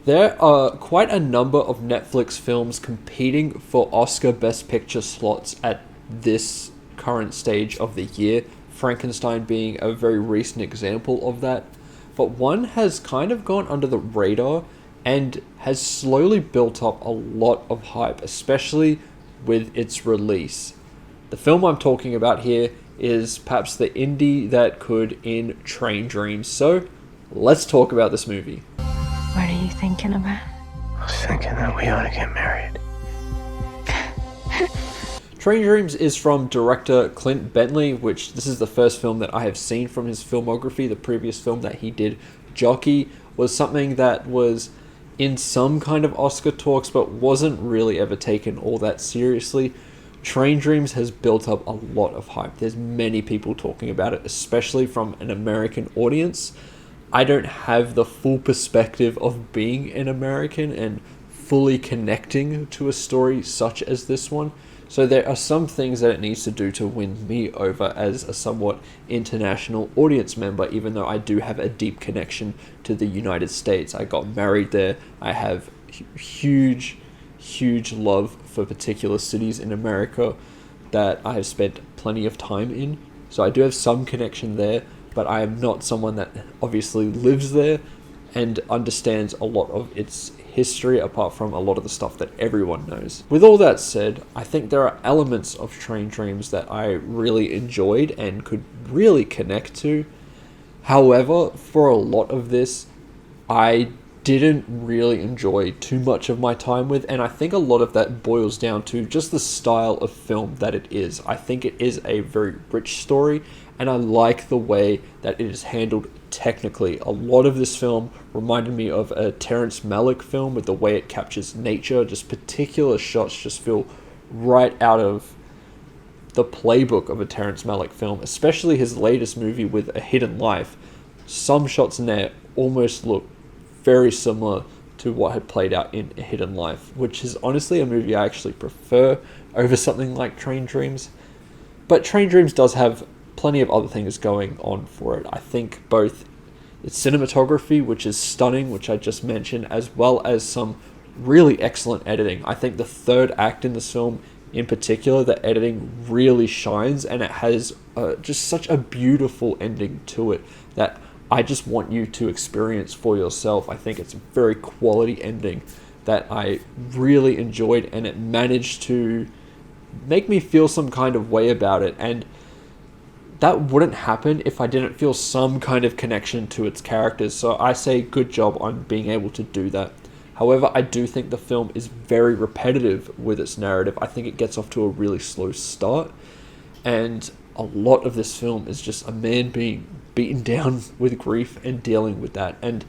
There are quite a number of Netflix films competing for Oscar Best Picture slots at this current stage of the year, Frankenstein being a very recent example of that. But one has kind of gone under the radar and has slowly built up a lot of hype, especially with its release. The film I'm talking about here is perhaps the indie that could in Train Dreams. So let's talk about this movie. What are you thinking about? I was thinking that we ought to get married. Train Dreams is from director Clint Bentley, which this is the first film that I have seen from his filmography. The previous film that he did, Jockey, was something that was in some kind of Oscar talks but wasn't really ever taken all that seriously. Train Dreams has built up a lot of hype. There's many people talking about it, especially from an American audience. I don't have the full perspective of being an American and fully connecting to a story such as this one. So there are some things that it needs to do to win me over as a somewhat international audience member, even though I do have a deep connection to the United States. I got married there. I have huge love for particular cities in America that I have spent plenty of time in. So I do have some connection there, but I am not someone that obviously lives there and understands a lot of its history apart from a lot of the stuff that everyone knows. With all that said, I think there are elements of Train Dreams that I really enjoyed and could really connect to. However, for a lot of this, I didn't really enjoy too much of my time with, and I think a lot of that boils down to just the style of film that it is. I think it is a very rich story, and I like the way that it is handled technically. A lot of this film reminded me of a Terrence Malick film with the way it captures nature. Just particular shots just feel right out of the playbook of a Terrence Malick film, especially his latest movie with A Hidden Life. Some shots in there almost look very similar to what had played out in A Hidden Life, which is honestly a movie I actually prefer over something like Train Dreams. But Train Dreams does have plenty of other things going on for it. I think both its cinematography, which is stunning, which I just mentioned, as well as some really excellent editing. I think the third act in this film in particular, the editing really shines, and it has just such a beautiful ending to it that I just want you to experience for yourself. I think it's a very quality ending that I really enjoyed, and it managed to make me feel some kind of way about it. And that wouldn't happen if I didn't feel some kind of connection to its characters. So I say good job on being able to do that. However, I do think the film is very repetitive with its narrative. I think it gets off to a really slow start, and a lot of this film is just a man being beaten down with grief and dealing with that. And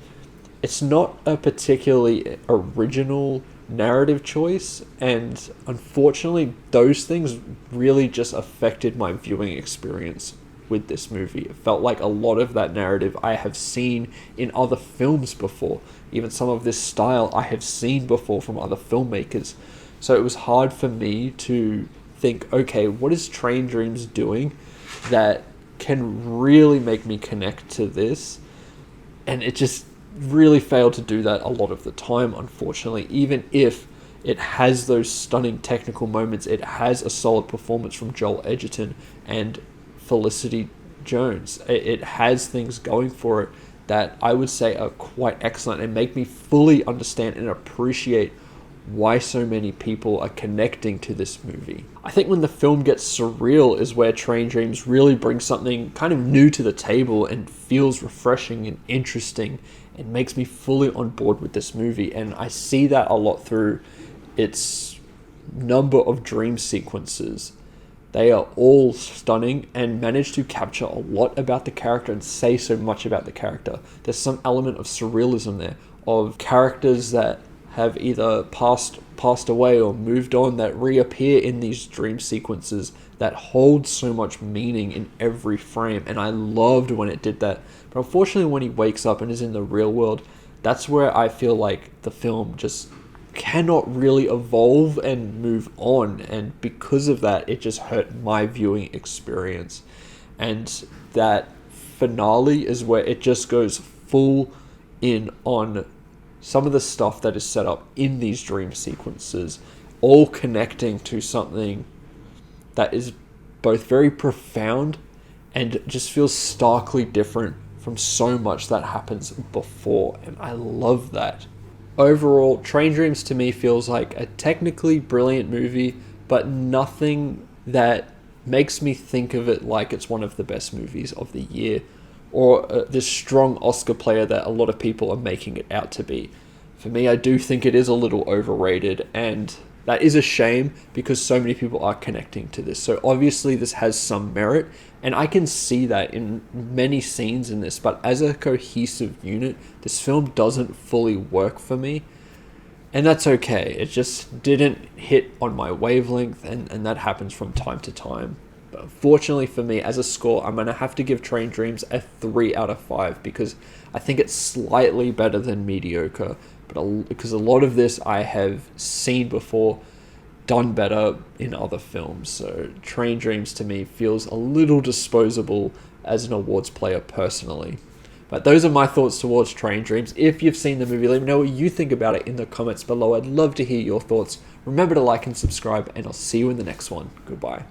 it's not a particularly original narrative choice, and unfortunately those things really just affected my viewing experience with this movie. It felt like a lot of that narrative I have seen in other films before. Even some of this style I have seen before from other filmmakers. So it was hard for me to think, okay, what is Train Dreams doing that can really make me connect to this? And it just really failed to do that a lot of the time, unfortunately. Even if it has those stunning technical moments, it has a solid performance from Joel Edgerton and Felicity Jones. It has things going for it that I would say are quite excellent and make me fully understand and appreciate why so many people are connecting to this movie. I think when the film gets surreal is where Train Dreams really brings something kind of new to the table and feels refreshing and interesting and makes me fully on board with this movie. And I see that a lot through its number of dream sequences. They are all stunning and manage to capture a lot about the character and say so much about the character. There's some element of surrealism there, of characters that have either passed away or moved on that reappear in these dream sequences that hold so much meaning in every frame. And I loved when it did that. But unfortunately, when he wakes up and is in the real world, that's where I feel like the film just cannot really evolve and move on, and because of that it just hurt my viewing experience. And that finale is where it just goes full in on some of the stuff that is set up in these dream sequences, all connecting to something that is both very profound and just feels starkly different from so much that happens before. And I love that. Overall, Train Dreams to me feels like a technically brilliant movie, but nothing that makes me think of it like it's one of the best movies of the year, or this strong Oscar player that a lot of people are making it out to be. For me, I do think it is a little overrated, and that is a shame because so many people are connecting to this. So obviously this has some merit, and I can see that in many scenes in this, but as a cohesive unit, this film doesn't fully work for me. And that's okay. It just didn't hit on my wavelength, and that happens from time to time. But fortunately for me, as a score, I'm going to have to give Train Dreams a 3 out of 5 because I think it's slightly better than mediocre. But because a lot of this I have seen before, done better in other films. So Train Dreams to me feels a little disposable as an awards player personally. But those are my thoughts towards Train Dreams. If you've seen the movie, let me know what you think about it in the comments below. I'd love to hear your thoughts. Remember to like and subscribe, and I'll see you in the next one. Goodbye.